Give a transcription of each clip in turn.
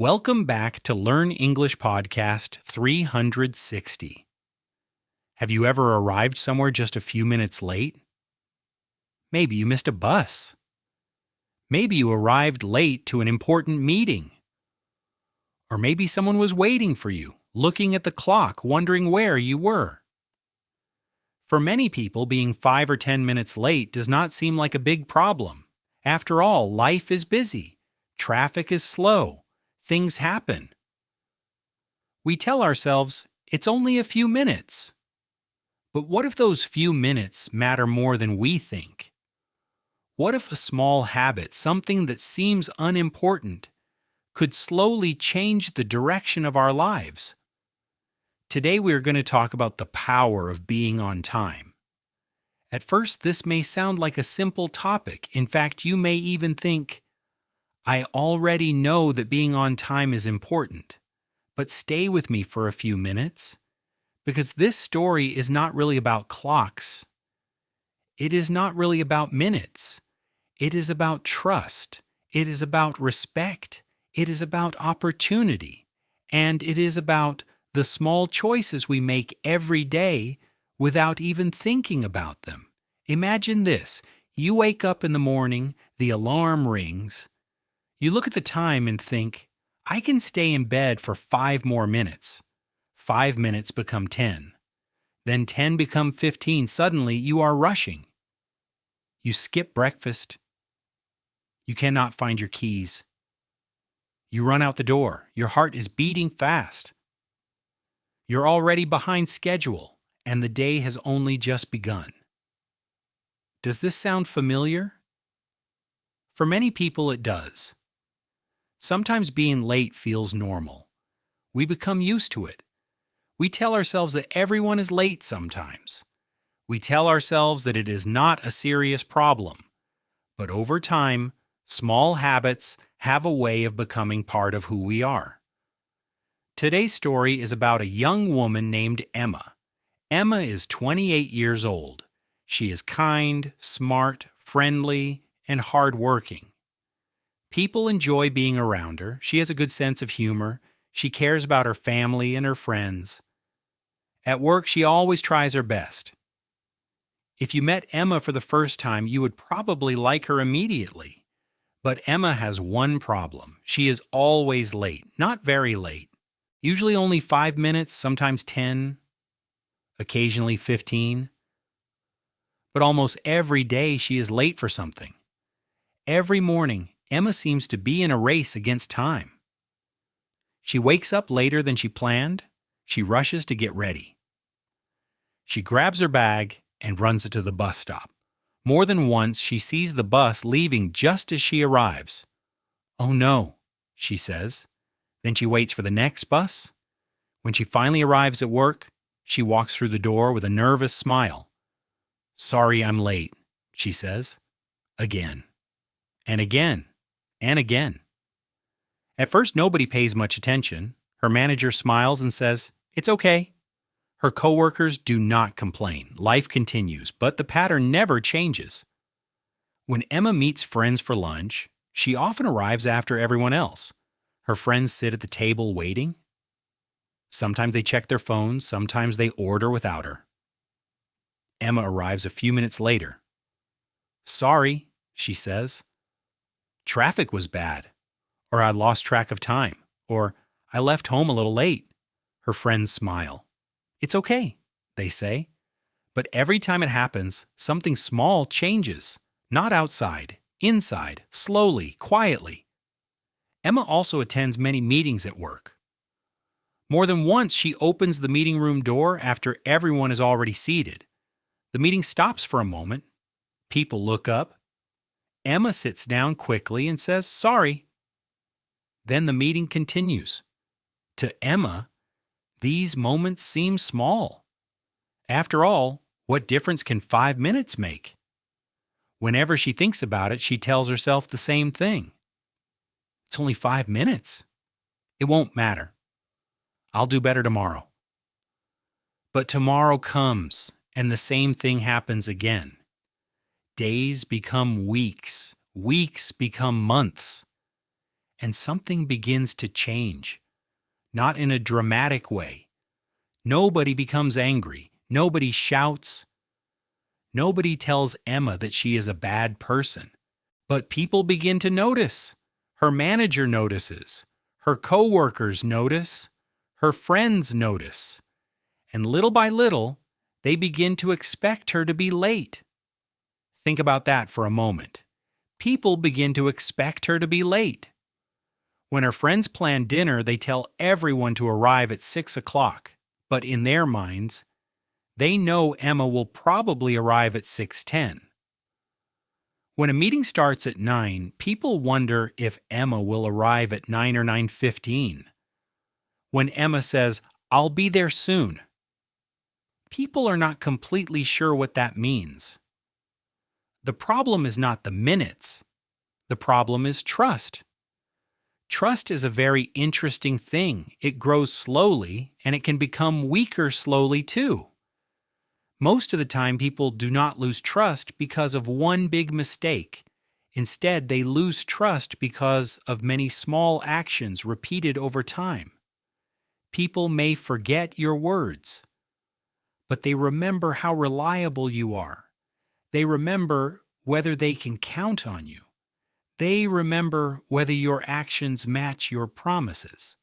Welcome back to Learn English Podcast 360. Have you ever arrived somewhere just a few minutes late? Maybe you missed a bus. Maybe you arrived late to an important meeting. Or maybe someone was waiting for you, looking at the clock, wondering where you were. For many people, being 5 or 10 minutes late does not seem like a big problem. After all, life is busy. Traffic is slow. Things happen. We tell ourselves, it's only a few minutes. But what if those few minutes matter more than we think? What if a small habit, something that seems unimportant, could slowly change the direction of our lives? Today we are going to talk about the power of being on time. At first, this may sound like a simple topic. In fact, you may even think, I already know that being on time is important, but stay with me for a few minutes, because this story is not really about clocks. It is not really about minutes. It is about trust. It is about respect. It is about opportunity. And it is about the small choices we make every day without even thinking about them. Imagine this. You wake up in the morning, the alarm rings. You look at the time and think, I can stay in bed for 5 more minutes. 5 minutes become 10. Then 10 become 15. Suddenly, you are rushing. You skip breakfast. You cannot find your keys. You run out the door. Your heart is beating fast. You're already behind schedule, and the day has only just begun. Does this sound familiar? For many people, it does. Sometimes being late feels normal. We become used to it. We tell ourselves that everyone is late sometimes. We tell ourselves that it is not a serious problem. But over time, small habits have a way of becoming part of who we are. Today's story is about a young woman named Emma. Emma is 28 years old. She is kind, smart, friendly, and hardworking. People enjoy being around her. She has a good sense of humor. She cares about her family and her friends. At work, she always tries her best. If you met Emma for the first time, you would probably like her immediately. But Emma has one problem. She is always late, not very late. Usually only 5 minutes, sometimes 10, occasionally 15. But almost every day she is late for something. Every morning, Emma seems to be in a race against time. She wakes up later than she planned. She rushes to get ready. She grabs her bag and runs to the bus stop. More than once, she sees the bus leaving just as she arrives. Oh no, she says. Then she waits for the next bus. When she finally arrives at work, she walks through the door with a nervous smile. Sorry I'm late, she says. Again. And again. And again. At first, nobody pays much attention. Her manager smiles and says, it's okay. Her coworkers do not complain. Life continues, but the pattern never changes. When Emma meets friends for lunch, she often arrives after everyone else. Her friends sit at the table waiting. Sometimes they check their phones, sometimes they order without her. Emma arrives a few minutes later. Sorry, she says. Traffic was bad, or I lost track of time, or I left home a little late. Her friends smile. It's okay, they say. But every time it happens, something small changes. Not outside, inside, slowly, quietly. Emma also attends many meetings at work. More than once, she opens the meeting room door after everyone is already seated. The meeting stops for a moment. People look up. Emma sits down quickly and says, sorry. Then the meeting continues. To Emma, these moments seem small. After all, what difference can 5 minutes make? Whenever she thinks about it, she tells herself the same thing. It's only 5 minutes. It won't matter. I'll do better tomorrow. But tomorrow comes, and the same thing happens again. Days become weeks. Weeks become months. and something begins to change. Not in a dramatic way. Nobody becomes angry. Nobody shouts. Nobody tells Emma that she is a bad person. But people begin to notice. Her manager notices. Her coworkers notice. Her friends notice. And little by little, they begin to expect her to be late. Think about that for a moment. People begin to expect her to be late. When her friends plan dinner, they tell everyone to arrive at 6 o'clock. But in their minds, they know Emma will probably arrive at 6:10. When a meeting starts at 9, people wonder if Emma will arrive at 9 or 9:15. When Emma says, "I'll be there soon," people are not completely sure what that means. The problem is not the minutes. The problem is trust. Trust is a very interesting thing. It grows slowly, and it can become weaker slowly too. Most of the time, people do not lose trust because of one big mistake. Instead, they lose trust because of many small actions repeated over time. People may forget your words, but they remember how reliable you are. They remember whether they can count on you. They remember whether your actions match your promises.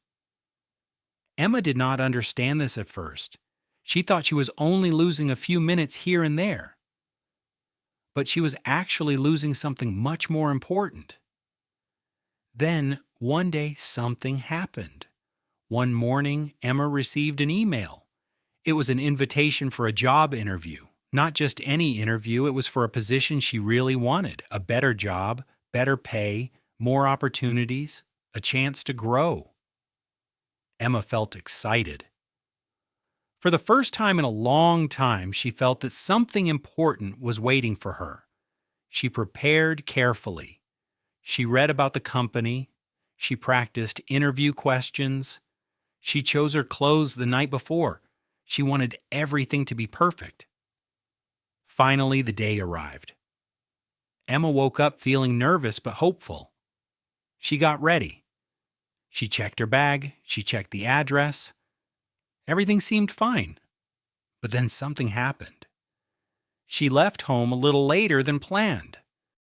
Emma did not understand this at first. She thought she was only losing a few minutes here and there. But she was actually losing something much more important. Then, one day, something happened. One morning, Emma received an email. It was an invitation for a job interview. Not just any interview, it was for a position she really wanted, a better job, better pay, more opportunities, a chance to grow. Emma felt excited. For the first time in a long time, she felt that something important was waiting for her. She prepared carefully. She read about the company. She practiced interview questions. She chose her clothes the night before. She wanted everything to be perfect. Finally, the day arrived. Emma woke up feeling nervous but hopeful. She got ready. She checked her bag. She checked the address. Everything seemed fine. But then something happened. She left home a little later than planned.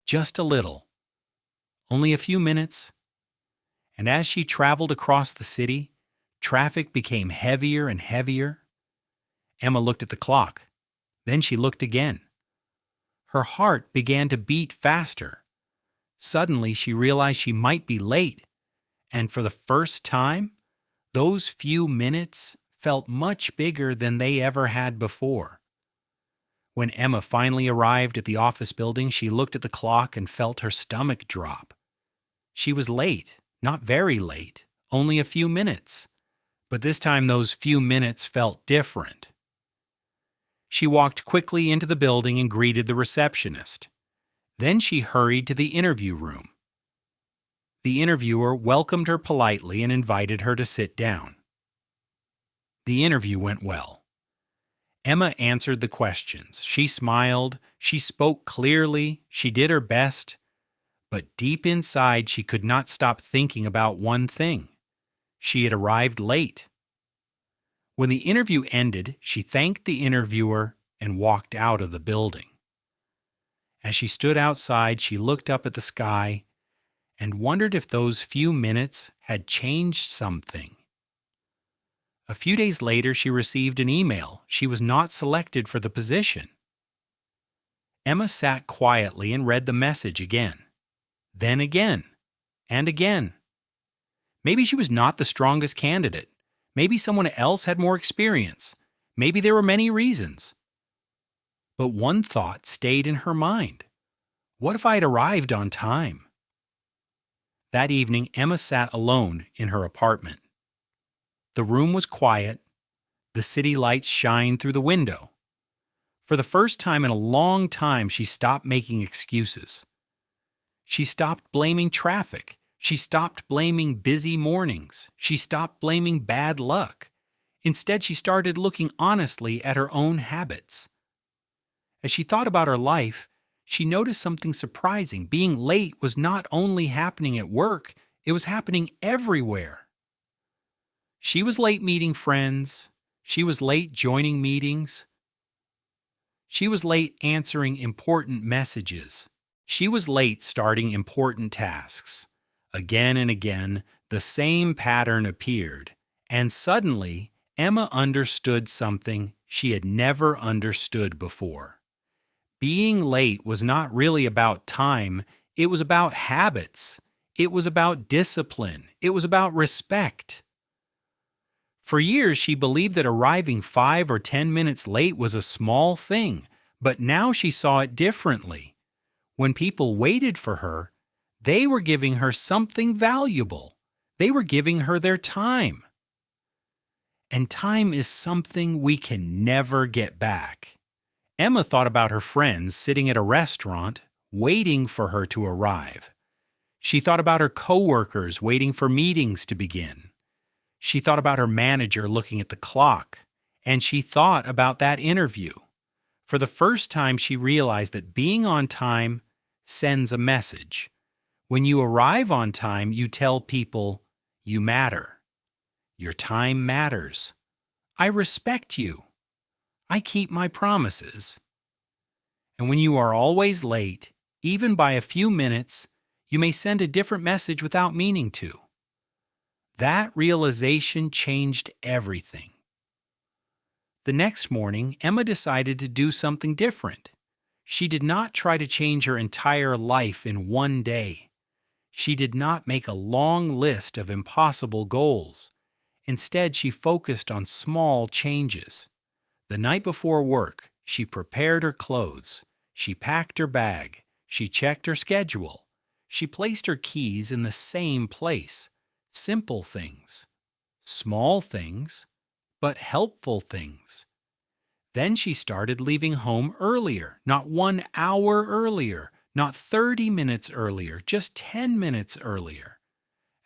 Just a little. Only a few minutes. And as she traveled across the city, traffic became heavier and heavier. Emma looked at the clock. Then she looked again. Her heart began to beat faster. Suddenly, she realized she might be late. And for the first time, those few minutes felt much bigger than they ever had before. When Emma finally arrived at the office building, she looked at the clock and felt her stomach drop. She was late, not very late, only a few minutes. But this time those few minutes felt different. She walked quickly into the building and greeted the receptionist. Then she hurried to the interview room. The interviewer welcomed her politely and invited her to sit down. The interview went well. Emma answered the questions. She smiled, she spoke clearly, she did her best, but deep inside she could not stop thinking about one thing. She had arrived late. When the interview ended, she thanked the interviewer and walked out of the building. As she stood outside, she looked up at the sky and wondered if those few minutes had changed something. A few days later, she received an email. She was not selected for the position. Emma sat quietly and read the message again. Then again, and again. Maybe she was not the strongest candidate. Maybe someone else had more experience. Maybe there were many reasons. But one thought stayed in her mind. What if I had arrived on time? That evening, Emma sat alone in her apartment. The room was quiet. The city lights shined through the window. For the first time in a long time, she stopped making excuses. She stopped blaming traffic. She stopped blaming busy mornings. She stopped blaming bad luck. Instead, she started looking honestly at her own habits. As she thought about her life, she noticed something surprising. Being late was not only happening at work, It was happening everywhere. She was late meeting friends. She was late joining meetings. She was late answering important messages. She was late starting important tasks. Again and again, the same pattern appeared, and suddenly, Emma understood something she had never understood before. Being late was not really about time, it was about habits. It was about discipline. It was about respect. For years, she believed that arriving 5 or 10 minutes late was a small thing, but now she saw it differently. When people waited for her, they were giving her something valuable. They were giving her their time. And time is something we can never get back. Emma thought about her friends sitting at a restaurant, waiting for her to arrive. She thought about her coworkers waiting for meetings to begin. She thought about her manager looking at the clock, and she thought about that interview. For the first time, she realized that being on time sends a message. When you arrive on time, you tell people, you matter. Your time matters. I respect you. I keep my promises. And when you are always late, even by a few minutes, you may send a different message without meaning to. That realization changed everything. The next morning, Emma decided to do something different. She did not try to change her entire life in one day. She did not make a long list of impossible goals. Instead, she focused on small changes. The night before work, she prepared her clothes. She packed her bag. She checked her schedule. She placed her keys in the same place. Simple things. Small things, but helpful things. Then she started leaving home earlier, not 1 hour earlier, not 30 minutes earlier, just 10 minutes earlier.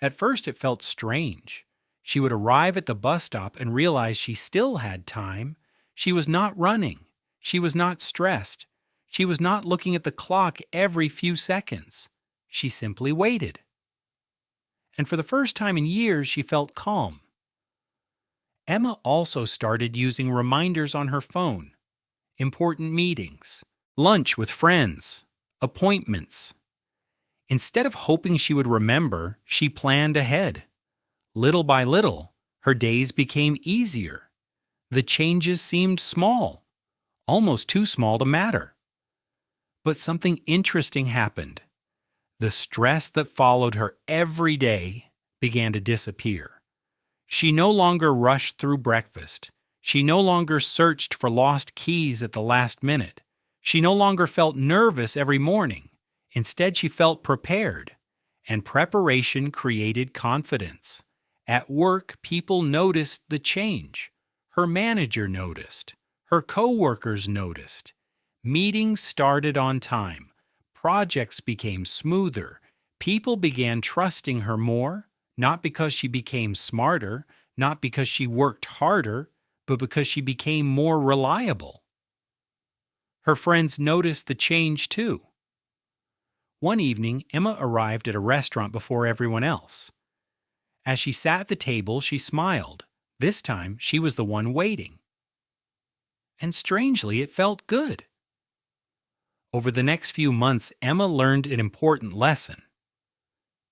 At first it felt strange. She would arrive at the bus stop and realize she still had time. She was not running. She was not stressed. She was not looking at the clock every few seconds. She simply waited. And for the first time in years, she felt calm. Emma also started using reminders on her phone. Important meetings, lunch with friends, appointments. Instead of hoping she would remember, she planned ahead. Little by little, her days became easier. The changes seemed small, almost too small to matter. But something interesting happened. The stress that followed her every day began to disappear. She no longer rushed through breakfast. She no longer searched for lost keys at the last minute. She no longer felt nervous every morning. Instead, she felt prepared, and preparation created confidence. At work, people noticed the change. Her manager noticed. Her coworkers noticed. Meetings started on time. Projects became smoother. People began trusting her more, not because she became smarter, not because she worked harder, but because she became more reliable. Her friends noticed the change too. One evening, Emma arrived at a restaurant before everyone else. As she sat at the table, she smiled. This time, she was the one waiting. And strangely, it felt good. Over the next few months, Emma learned an important lesson.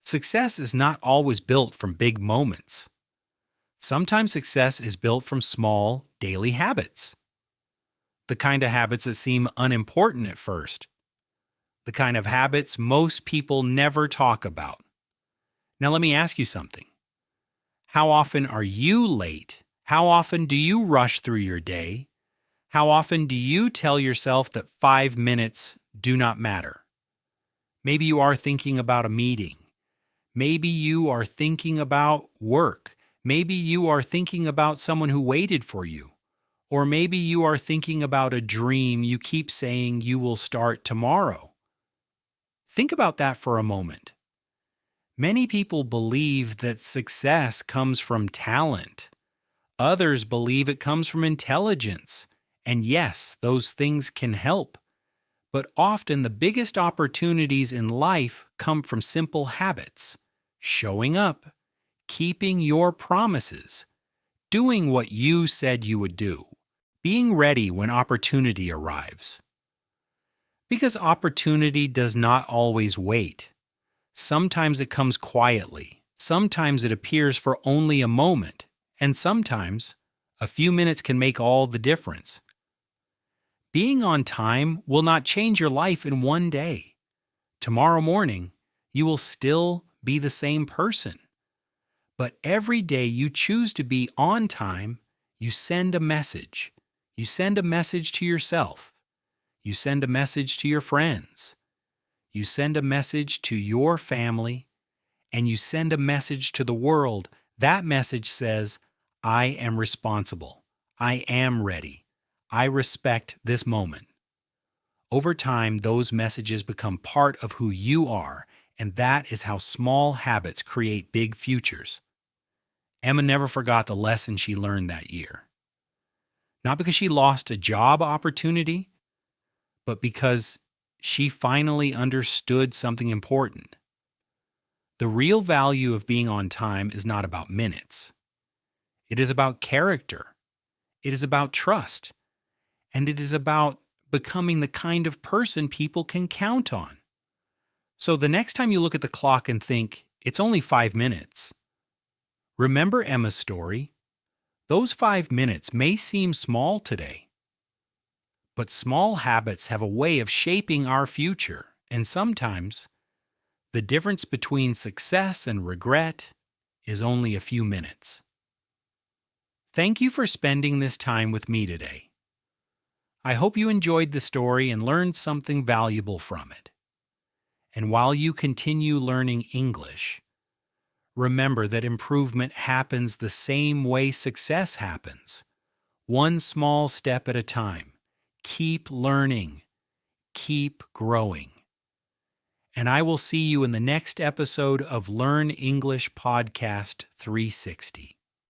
Success is not always built from big moments. Sometimes success is built from small, daily habits. The kind of habits that seem unimportant at first. The kind of habits most people never talk about. Now let me ask you something. How often are you late? How often do you rush through your day? How often do you tell yourself that 5 minutes do not matter? Maybe you are thinking about a meeting. Maybe you are thinking about work. Maybe you are thinking about someone who waited for you. Or maybe you are thinking about a dream you keep saying you will start tomorrow. Think about that for a moment. Many people believe that success comes from talent. Others believe it comes from intelligence. And yes, those things can help. But often the biggest opportunities in life come from simple habits, showing up, keeping your promises, doing what you said you would do, being ready when opportunity arrives. Because opportunity does not always wait. Sometimes it comes quietly, sometimes it appears for only a moment, and sometimes a few minutes can make all the difference. Being on time will not change your life in one day. Tomorrow morning, you will still be the same person. But every day you choose to be on time, you send a message. You send a message to yourself. You send a message to your friends. You send a message to your family. And you send a message to the world. That message says, I am responsible. I am ready. I respect this moment. Over time, those messages become part of who you are, and that is how small habits create big futures. Emma never forgot the lesson she learned that year. Not because she lost a job opportunity, but because she finally understood something important. The real value of being on time is not about minutes. It is about character. It is about trust. And it is about becoming the kind of person people can count on. So the next time you look at the clock and think, it's only 5 minutes, remember Emma's story. Those 5 minutes may seem small today, but small habits have a way of shaping our future, and sometimes the difference between success and regret is only a few minutes. Thank you for spending this time with me today. I hope you enjoyed the story and learned something valuable from it. And while you continue learning English, remember that improvement happens the same way success happens. One small step at a time. Keep learning. Keep growing. And I will see you in the next episode of Learn English Podcast 360.